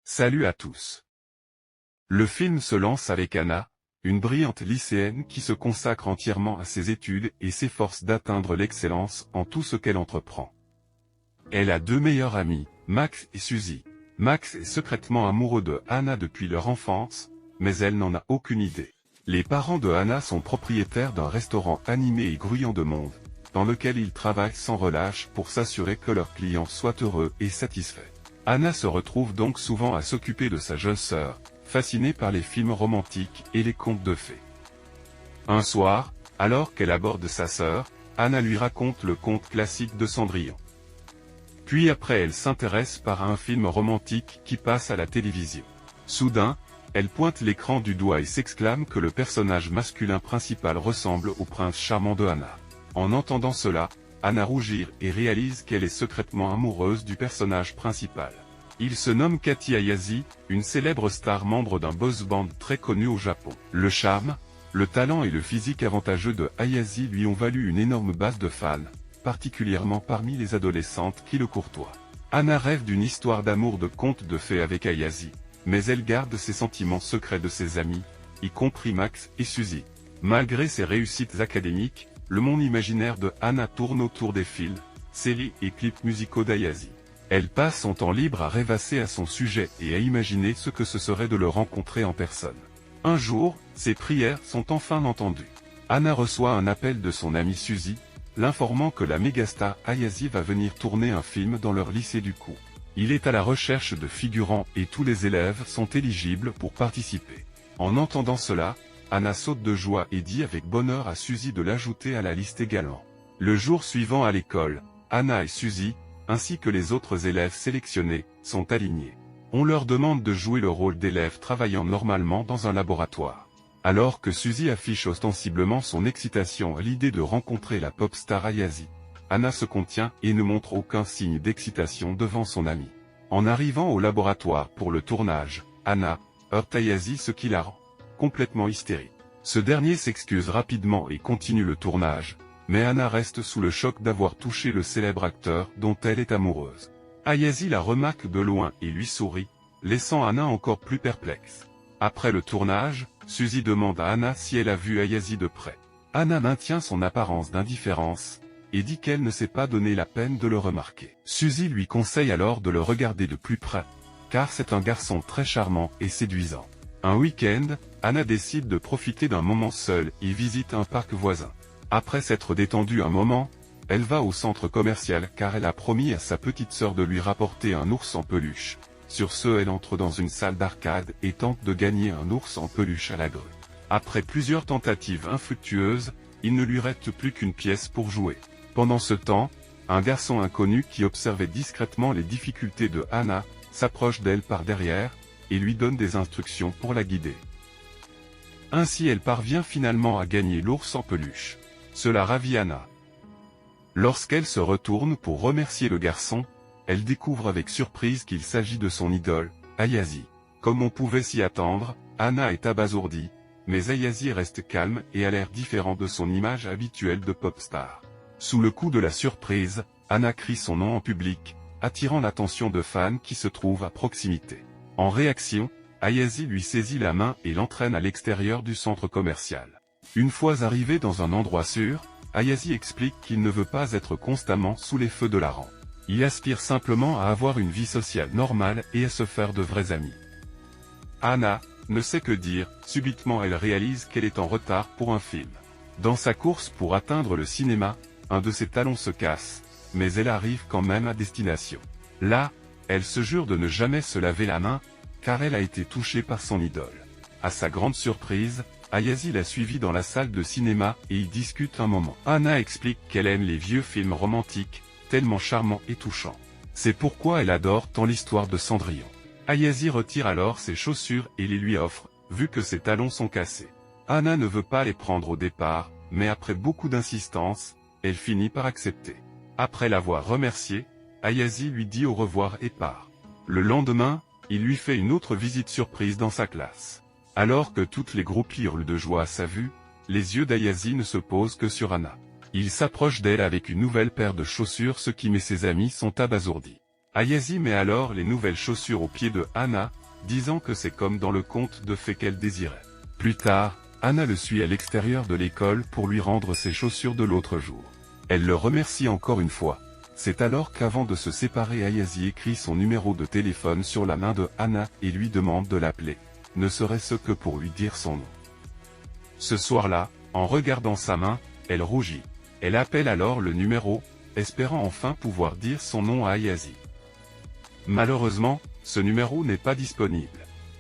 Salut à tous. Le film se lance avec Anna, une brillante lycéenne qui se consacre entièrement à ses études et s'efforce d'atteindre l'excellence en tout ce qu'elle entreprend. Elle a deux meilleurs amis, Max et Suzy. Max est secrètement amoureux de Anna depuis leur enfance, mais elle n'en a aucune idée. Les parents de Anna sont propriétaires d'un restaurant animé et grouillant de monde, dans lequel ils travaillent sans relâche pour s'assurer que leurs clients soient heureux et satisfaits. Anna se retrouve donc souvent à s'occuper de sa jeune sœur, fascinée par les films romantiques et les contes de fées. Un soir, alors qu'elle aborde sa sœur, Anna lui raconte le conte classique de Cendrillon. Puis après elle s'intéresse par un film romantique qui passe à la télévision. Soudain, elle pointe l'écran du doigt et s'exclame que le personnage masculin principal ressemble au prince charmant de Anna. En entendant cela, Anna rougit et réalise qu'elle est secrètement amoureuse du personnage principal. Il se nomme Kati Ayase, une célèbre star membre d'un boys band très connu au Japon. Le charme, le talent et le physique avantageux de Ayase lui ont valu une énorme base de fans, particulièrement parmi les adolescentes qui le courtoient. Anna rêve d'une histoire d'amour de conte de fées avec Ayase, mais elle garde ses sentiments secrets de ses amis, y compris Max et Suzy. Malgré ses réussites académiques, le monde imaginaire de Anna tourne autour des films, séries et clips musicaux d'Ayase. Elle passe son temps libre à rêvasser à son sujet et à imaginer ce que ce serait de le rencontrer en personne. Un jour, ses prières sont enfin entendues. Anna reçoit un appel de son amie Suzy, l'informant que la mégastar Ayase va venir tourner un film dans leur lycée du coup. Il est à la recherche de figurants et tous les élèves sont éligibles pour participer. En entendant cela, Anna saute de joie et dit avec bonheur à Suzy de l'ajouter à la liste également. Le jour suivant à l'école, Anna et Suzy, ainsi que les autres élèves sélectionnés, sont alignés. On leur demande de jouer le rôle d'élèves travaillant normalement dans un laboratoire. Alors que Suzy affiche ostensiblement son excitation à l'idée de rencontrer la pop star Ayase, Anna se contient et ne montre aucun signe d'excitation devant son amie. En arrivant au laboratoire pour le tournage, Anna heurte Ayase, ce qui la rend complètement hystérique. Ce dernier s'excuse rapidement et continue le tournage, mais Anna reste sous le choc d'avoir touché le célèbre acteur dont elle est amoureuse. Ayase la remarque de loin et lui sourit, laissant Anna encore plus perplexe. Après le tournage, Suzy demande à Anna si elle a vu Ayase de près. Anna maintient son apparence d'indifférence, et dit qu'elle ne s'est pas donné la peine de le remarquer. Suzy lui conseille alors de le regarder de plus près, car c'est un garçon très charmant et séduisant. Un week-end, Anna décide de profiter d'un moment seul et visite un parc voisin. Après s'être détendue un moment, elle va au centre commercial car elle a promis à sa petite sœur de lui rapporter un ours en peluche. Sur ce, elle entre dans une salle d'arcade et tente de gagner un ours en peluche à la grue. Après plusieurs tentatives infructueuses, il ne lui reste plus qu'une pièce pour jouer. Pendant ce temps, un garçon inconnu qui observait discrètement les difficultés de Anna, s'approche d'elle par derrière, et lui donne des instructions pour la guider. Ainsi elle parvient finalement à gagner l'ours en peluche. Cela ravit Anna. Lorsqu'elle se retourne pour remercier le garçon, elle découvre avec surprise qu'il s'agit de son idole, Ayase. Comme on pouvait s'y attendre, Anna est abasourdie, mais Ayase reste calme et a l'air différent de son image habituelle de pop star. Sous le coup de la surprise, Anna crie son nom en public, attirant l'attention de fans qui se trouvent à proximité. En réaction, Ayase lui saisit la main et l'entraîne à l'extérieur du centre commercial. Une fois arrivé dans un endroit sûr, Ayase explique qu'il ne veut pas être constamment sous les feux de la rampe. Il aspire simplement à avoir une vie sociale normale et à se faire de vrais amis. Anna ne sait que dire, subitement elle réalise qu'elle est en retard pour un film. Dans sa course pour atteindre le cinéma, un de ses talons se casse, mais elle arrive quand même à destination. Là, elle se jure de ne jamais se laver la main, car elle a été touchée par son idole. À sa grande surprise, Ayase l'a suivie dans la salle de cinéma et y discute un moment. Anna explique qu'elle aime les vieux films romantiques, tellement charmants et touchants. C'est pourquoi elle adore tant l'histoire de Cendrillon. Ayase retire alors ses chaussures et les lui offre, vu que ses talons sont cassés. Anna ne veut pas les prendre au départ, mais après beaucoup d'insistance, elle finit par accepter. Après l'avoir remercié, Ayase lui dit au revoir et part. Le lendemain, il lui fait une autre visite surprise dans sa classe. Alors que toutes les groupes hurlent de joie à sa vue, les yeux d'Ayase ne se posent que sur Anna. Il s'approche d'elle avec une nouvelle paire de chaussures, ce qui met ses amis sont abasourdis. Ayazi met alors les nouvelles chaussures aux pieds de Anna, disant que c'est comme dans le conte de fées qu'elle désirait. Plus tard, Anna le suit à l'extérieur de l'école pour lui rendre ses chaussures de l'autre jour. Elle le remercie encore une fois. C'est alors qu'avant de se séparer, Ayazi écrit son numéro de téléphone sur la main de Anna et lui demande de l'appeler, ne serait-ce que pour lui dire son nom. Ce soir-là, en regardant sa main, elle rougit. Elle appelle alors le numéro, espérant enfin pouvoir dire son nom à Ayazi. Malheureusement, ce numéro n'est pas disponible.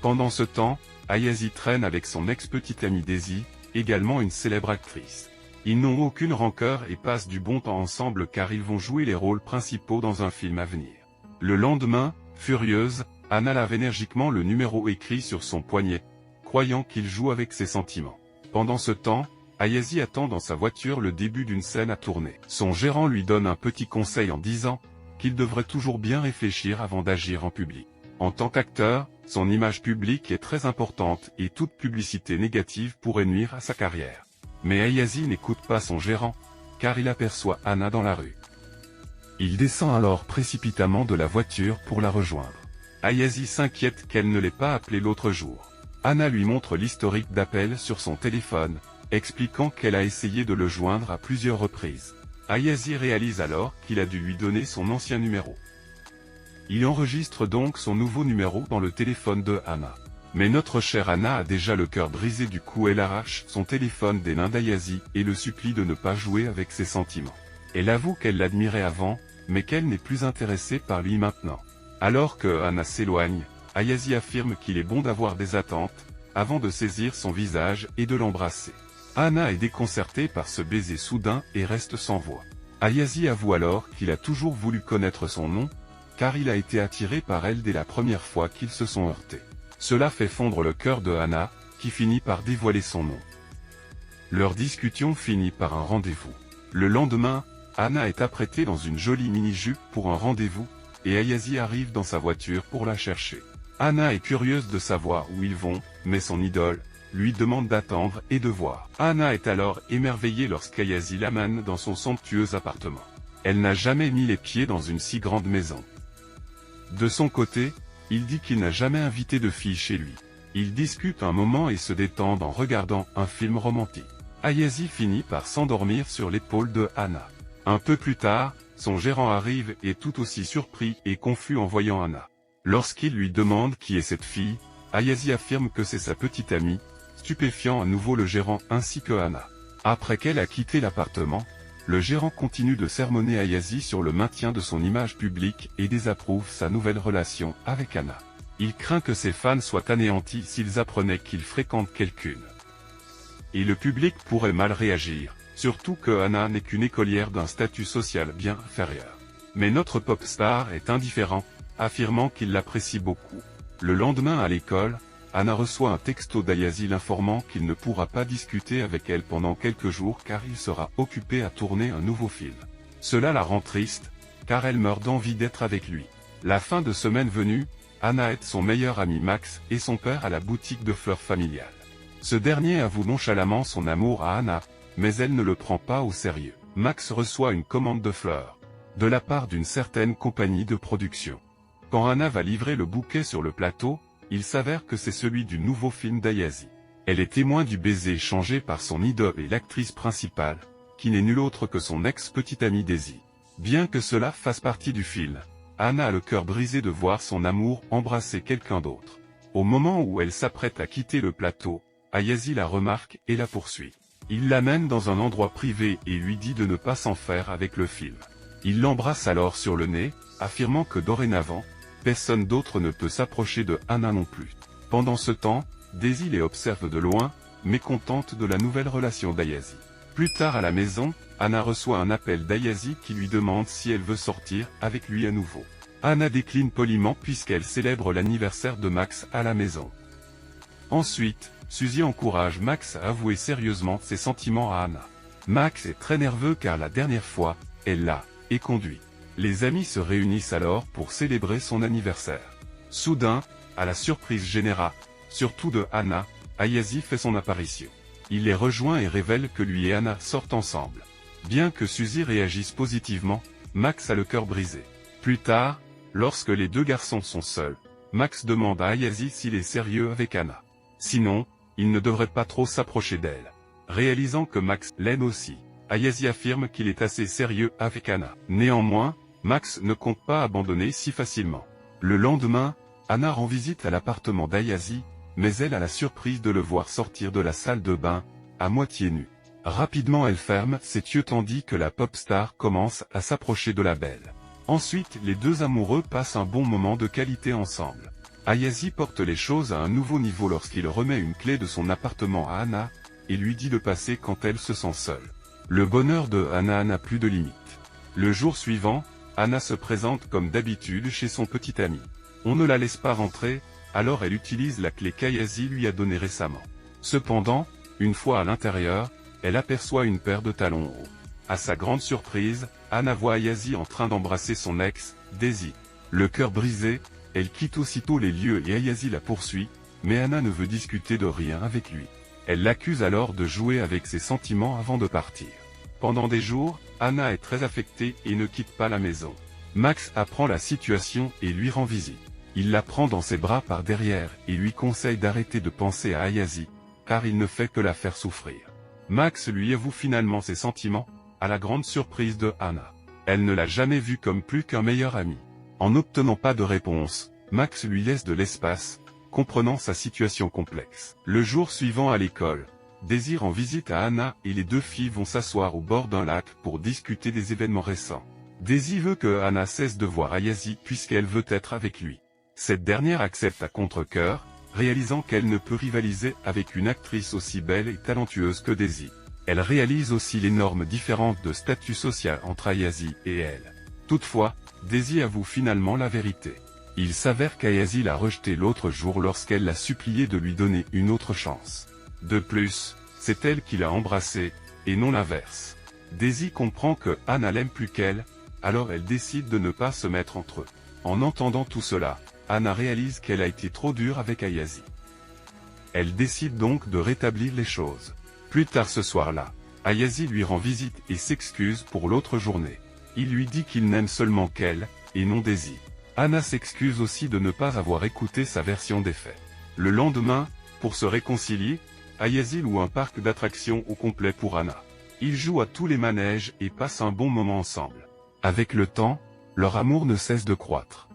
Pendant ce temps, Ayazi traîne avec son ex-petite amie Daisy, également une célèbre actrice. Ils n'ont aucune rancœur et passent du bon temps ensemble car ils vont jouer les rôles principaux dans un film à venir. Le lendemain, furieuse, Anna lave énergiquement le numéro écrit sur son poignet, croyant qu'il joue avec ses sentiments. Pendant ce temps, Ayazi attend dans sa voiture le début d'une scène à tourner. Son gérant lui donne un petit conseil en disant qu'il devrait toujours bien réfléchir avant d'agir en public. En tant qu'acteur, son image publique est très importante et toute publicité négative pourrait nuire à sa carrière. Mais Ayazi n'écoute pas son gérant, car il aperçoit Anna dans la rue. Il descend alors précipitamment de la voiture pour la rejoindre. Ayazi s'inquiète qu'elle ne l'ait pas appelé l'autre jour. Anna lui montre l'historique d'appels sur son téléphone, expliquant qu'elle a essayé de le joindre à plusieurs reprises. Ayazi réalise alors qu'il a dû lui donner son ancien numéro. Il enregistre donc son nouveau numéro dans le téléphone de Anna. Mais notre chère Anna a déjà le cœur brisé, du coup elle arrache son téléphone des mains d'Ayazi et le supplie de ne pas jouer avec ses sentiments. Elle avoue qu'elle l'admirait avant, mais qu'elle n'est plus intéressée par lui maintenant. Alors que Anna s'éloigne, Ayazi affirme qu'il est bon d'avoir des attentes, avant de saisir son visage et de l'embrasser. Anna est déconcertée par ce baiser soudain et reste sans voix. Ayazi avoue alors qu'il a toujours voulu connaître son nom, car il a été attiré par elle dès la première fois qu'ils se sont heurtés. Cela fait fondre le cœur de Anna, qui finit par dévoiler son nom. Leur discussion finit par un rendez-vous. Le lendemain, Anna est apprêtée dans une jolie mini-jupe pour un rendez-vous, et Ayazi arrive dans sa voiture pour la chercher. Anna est curieuse de savoir où ils vont, mais son idole lui demande d'attendre et de voir. Anna est alors émerveillée lorsqu'Ayazi l'amène dans son somptueux appartement. Elle n'a jamais mis les pieds dans une si grande maison. De son côté, il dit qu'il n'a jamais invité de fille chez lui. Ils discutent un moment et se détendent en regardant un film romantique. Ayazi finit par s'endormir sur l'épaule de Anna. Un peu plus tard, son gérant arrive et est tout aussi surpris et confus en voyant Anna. Lorsqu'il lui demande qui est cette fille, Ayazi affirme que c'est sa petite amie, stupéfiant à nouveau le gérant ainsi que Anna. Après qu'elle a quitté l'appartement, le gérant continue de sermonner Ayazi sur le maintien de son image publique et désapprouve sa nouvelle relation avec Anna. Il craint que ses fans soient anéantis s'ils apprenaient qu'il fréquente quelqu'une. Et le public pourrait mal réagir, surtout que Anna n'est qu'une écolière d'un statut social bien inférieur. Mais notre pop star est indifférent, affirmant qu'il l'apprécie beaucoup. Le lendemain à l'école, Anna reçoit un texto d'Ayazi l'informant qu'il ne pourra pas discuter avec elle pendant quelques jours car il sera occupé à tourner un nouveau film. Cela la rend triste, car elle meurt d'envie d'être avec lui. La fin de semaine venue, Anna aide son meilleur ami Max et son père à la boutique de fleurs familiale. Ce dernier avoue nonchalamment son amour à Anna, mais elle ne le prend pas au sérieux. Max reçoit une commande de fleurs, de la part d'une certaine compagnie de production. Quand Anna va livrer le bouquet sur le plateau, il s'avère que c'est celui du nouveau film d'Ayazi. Elle est témoin du baiser échangé par son idole et l'actrice principale, qui n'est nulle autre que son ex-petite amie Daisy. Bien que cela fasse partie du film, Anna a le cœur brisé de voir son amour embrasser quelqu'un d'autre. Au moment où elle s'apprête à quitter le plateau, Ayazi la remarque et la poursuit. Il l'amène dans un endroit privé et lui dit de ne pas s'en faire avec le film. Il l'embrasse alors sur le nez, affirmant que dorénavant, personne d'autre ne peut s'approcher de Anna non plus. Pendant ce temps, Daisy les observe de loin, mécontente de la nouvelle relation d'Ayazi. Plus tard à la maison, Anna reçoit un appel d'Ayazi qui lui demande si elle veut sortir avec lui à nouveau. Anna décline poliment puisqu'elle célèbre l'anniversaire de Max à la maison. Ensuite, Suzy encourage Max à avouer sérieusement ses sentiments à Anna. Max est très nerveux car la dernière fois, elle l'a éconduit. Les amis se réunissent alors pour célébrer son anniversaire. Soudain, à la surprise générale, surtout de Anna, Ayazi fait son apparition. Il les rejoint et révèle que lui et Anna sortent ensemble. Bien que Suzy réagisse positivement, Max a le cœur brisé. Plus tard, Lorsque les deux garçons sont seuls, Max demande à Ayazi s'il est sérieux avec Anna. Sinon, il ne devrait pas trop s'approcher d'elle. Réalisant que Max l'aime aussi, Ayazi affirme qu'il est assez sérieux avec Anna. Néanmoins, Max ne compte pas abandonner si facilement. Le lendemain, Anna rend visite à l'appartement d'Ayazi, mais elle a la surprise de le voir sortir de la salle de bain, à moitié nu. Rapidement elle ferme ses yeux tandis que la pop star commence à s'approcher de la belle. Ensuite les deux amoureux passent un bon moment de qualité ensemble. Ayazi porte les choses à un nouveau niveau lorsqu'il remet une clé de son appartement à Anna, et lui dit de passer quand elle se sent seule. Le bonheur de Anna n'a plus de limite. Le jour suivant, Anna se présente comme d'habitude chez son petit ami. On ne la laisse pas rentrer, alors elle utilise la clé qu'Ayazi lui a donnée récemment. Cependant, une fois à l'intérieur, elle aperçoit une paire de talons hauts. À sa grande surprise, Anna voit Ayazi en train d'embrasser son ex, Daisy. Le cœur brisé, elle quitte aussitôt les lieux et Ayazi la poursuit, mais Anna ne veut discuter de rien avec lui. Elle l'accuse alors de jouer avec ses sentiments avant de partir. Pendant des jours, Anna est très affectée et ne quitte pas la maison. Max apprend la situation et lui rend visite. Il la prend dans ses bras par derrière et lui conseille d'arrêter de penser à Ayazi, car il ne fait que la faire souffrir. Max lui avoue finalement ses sentiments, à la grande surprise de Anna. Elle ne l'a jamais vu comme plus qu'un meilleur ami. En n'obtenant pas de réponse, Max lui laisse de l'espace, comprenant sa situation complexe. Le jour suivant à l'école, Daisy rend visite à Anna et les deux filles vont s'asseoir au bord d'un lac pour discuter des événements récents. Daisy veut que Anna cesse de voir Ayazi puisqu'elle veut être avec lui. Cette dernière accepte à contre-cœur, réalisant qu'elle ne peut rivaliser avec une actrice aussi belle et talentueuse que Daisy. Elle réalise aussi l'énorme différence de statut social entre Ayazi et elle. Toutefois, Daisy avoue finalement la vérité. Il s'avère qu'Ayazi l'a rejetée l'autre jour lorsqu'elle l'a supplié de lui donner une autre chance. De plus, c'est elle qui l'a embrassé, et non l'inverse. Daisy comprend que Anna l'aime plus qu'elle, alors elle décide de ne pas se mettre entre eux. En entendant tout cela, Anna réalise qu'elle a été trop dure avec Ayazi. Elle décide donc de rétablir les choses. Plus tard ce soir-là, Ayazi lui rend visite et s'excuse pour l'autre journée. Il lui dit qu'il n'aime seulement qu'elle, et non Daisy. Anna s'excuse aussi de ne pas avoir écouté sa version des faits. Le lendemain, pour se réconcilier, Ayazi loue un parc d'attractions au complet pour Anna. Ils jouent à tous les manèges et passent un bon moment ensemble. Avec le temps, leur amour ne cesse de croître.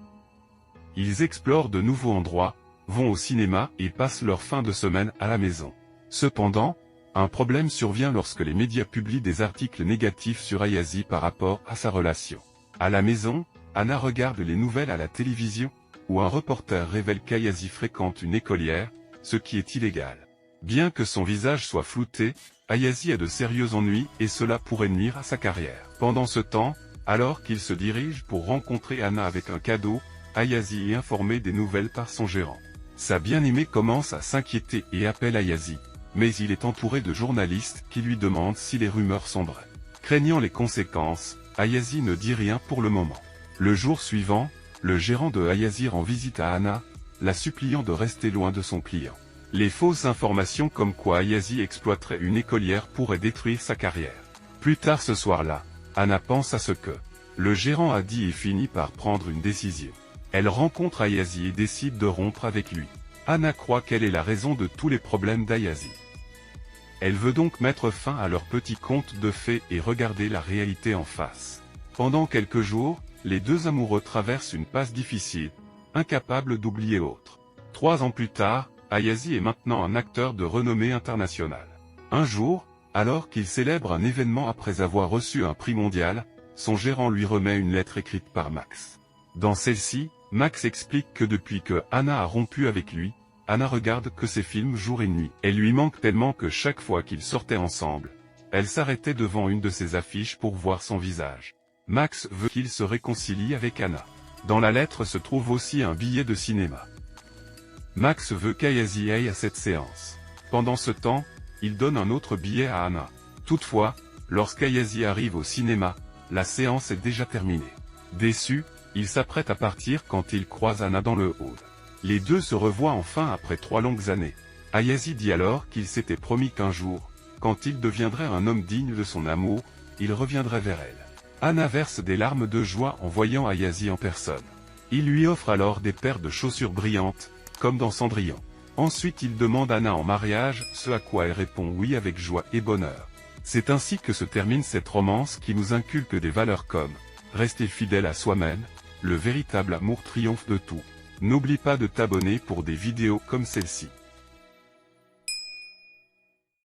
Ils explorent de nouveaux endroits, vont au cinéma et passent leur fin de semaine à la maison. Cependant, un problème survient lorsque les médias publient des articles négatifs sur Ayazi par rapport à sa relation. À la maison, Anna regarde les nouvelles à la télévision, où un reporter révèle qu'Ayazi fréquente une écolière, ce qui est illégal. Bien que son visage soit flouté, Ayazi a de sérieux ennuis et cela pourrait nuire à sa carrière. Pendant ce temps, alors qu'il se dirige pour rencontrer Anna avec un cadeau, Ayazi est informé des nouvelles par son gérant. Sa bien-aimée commence à s'inquiéter et appelle Ayazi, mais il est entouré de journalistes qui lui demandent si les rumeurs sont vraies. Craignant les conséquences, Ayazi ne dit rien pour le moment. Le jour suivant, le gérant de Ayazi rend visite à Anna, la suppliant de rester loin de son client. Les fausses informations comme quoi Ayazi exploiterait une écolière pourraient détruire sa carrière. Plus tard ce soir-là, Anna pense à ce que le gérant a dit et finit par prendre une décision. Elle rencontre Ayazi et décide de rompre avec lui. Anna croit qu'elle est la raison de tous les problèmes d'Ayazi. Elle veut donc mettre fin à leur petit conte de fées et regarder la réalité en face. Pendant quelques jours, les deux amoureux traversent une passe difficile, incapables d'oublier l'autre. 3 ans plus tard, Ayazi est maintenant un acteur de renommée internationale. Un jour, alors qu'il célèbre un événement après avoir reçu un prix mondial, son gérant lui remet une lettre écrite par Max. Dans celle-ci, Max explique que depuis que Anna a rompu avec lui, Anna regarde que ses films jour et nuit. Elle lui manque tellement que chaque fois qu'ils sortaient ensemble, elle s'arrêtait devant une de ses affiches pour voir son visage. Max veut qu'il se réconcilie avec Anna. Dans la lettre se trouve aussi un billet de cinéma. Max veut qu'Ayazi aille à cette séance. Pendant ce temps, il donne un autre billet à Anna. Toutefois, lorsqu'Ayazi arrive au cinéma, la séance est déjà terminée. Déçu, il s'apprête à partir quand il croise Anna dans le hall. Les deux se revoient enfin après 3 longues années. Ayazi dit alors qu'il s'était promis qu'un jour, quand il deviendrait un homme digne de son amour, il reviendrait vers elle. Anna verse des larmes de joie en voyant Ayazi en personne. Il lui offre alors des paires de chaussures brillantes, comme dans Cendrillon. Ensuite il demande Anna en mariage, ce à quoi elle répond oui avec joie et bonheur. C'est ainsi que se termine cette romance qui nous inculque des valeurs comme « Rester fidèle à soi-même, le véritable amour triomphe de tout ». N'oublie pas de t'abonner pour des vidéos comme celle-ci.